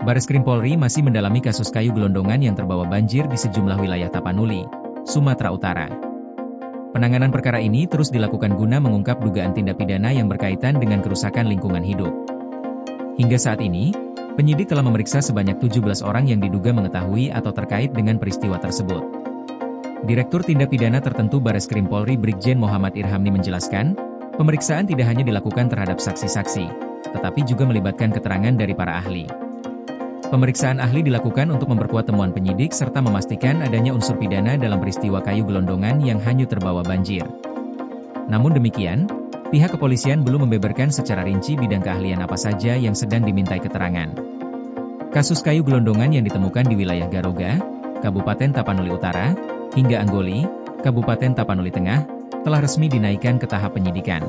Bareskrim Polri masih mendalami kasus kayu gelondongan yang terbawa banjir di sejumlah wilayah Tapanuli, Sumatera Utara. Penanganan perkara ini terus dilakukan guna mengungkap dugaan tindak pidana yang berkaitan dengan kerusakan lingkungan hidup. Hingga saat ini, penyidik telah memeriksa sebanyak 17 orang yang diduga mengetahui atau terkait dengan peristiwa tersebut. Direktur Tindak Pidana Tertentu Bareskrim Polri Brigjen Muhammad Irhamni menjelaskan, pemeriksaan tidak hanya dilakukan terhadap saksi-saksi, tetapi juga melibatkan keterangan dari para ahli. Pemeriksaan ahli dilakukan untuk memperkuat temuan penyidik serta memastikan adanya unsur pidana dalam peristiwa kayu gelondongan yang hanyut terbawa banjir. Namun demikian, pihak kepolisian belum membeberkan secara rinci bidang keahlian apa saja yang sedang dimintai keterangan. Kasus kayu gelondongan yang ditemukan di wilayah Garoga, Kabupaten Tapanuli Utara, hingga Anggoli, Kabupaten Tapanuli Tengah, telah resmi dinaikkan ke tahap penyidikan.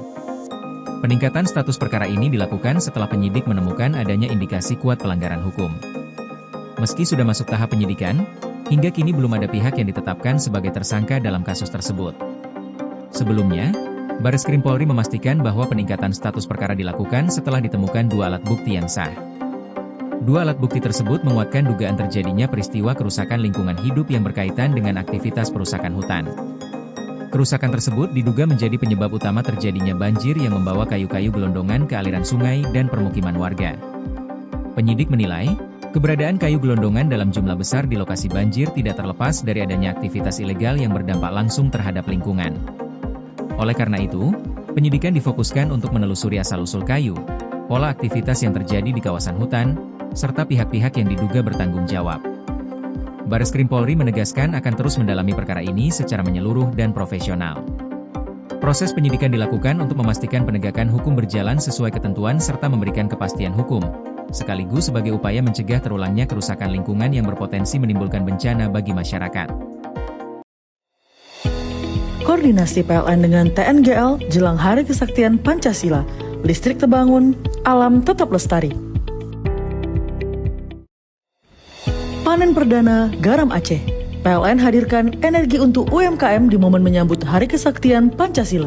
Peningkatan status perkara ini dilakukan setelah penyidik menemukan adanya indikasi kuat pelanggaran hukum. Meski sudah masuk tahap penyidikan, hingga kini belum ada pihak yang ditetapkan sebagai tersangka dalam kasus tersebut. Sebelumnya, Bareskrim Polri memastikan bahwa peningkatan status perkara dilakukan setelah ditemukan 2 alat bukti yang sah. 2 alat bukti tersebut menguatkan dugaan terjadinya peristiwa kerusakan lingkungan hidup yang berkaitan dengan aktivitas perusakan hutan. Kerusakan tersebut diduga menjadi penyebab utama terjadinya banjir yang membawa kayu-kayu gelondongan ke aliran sungai dan permukiman warga. Penyidik menilai, keberadaan kayu gelondongan dalam jumlah besar di lokasi banjir tidak terlepas dari adanya aktivitas ilegal yang berdampak langsung terhadap lingkungan. Oleh karena itu, penyidikan difokuskan untuk menelusuri asal-usul kayu, pola aktivitas yang terjadi di kawasan hutan, serta pihak-pihak yang diduga bertanggung jawab. Bareskrim Polri menegaskan akan terus mendalami perkara ini secara menyeluruh dan profesional. Proses penyidikan dilakukan untuk memastikan penegakan hukum berjalan sesuai ketentuan serta memberikan kepastian hukum, sekaligus sebagai upaya mencegah terulangnya kerusakan lingkungan yang berpotensi menimbulkan bencana bagi masyarakat. Koordinasi PLN dengan TNGL jelang Hari Kesaktian Pancasila, listrik terbangun, alam tetap lestari. Panen perdana garam Aceh. PLN hadirkan energi untuk UMKM di momen menyambut Hari Kesaktian Pancasila.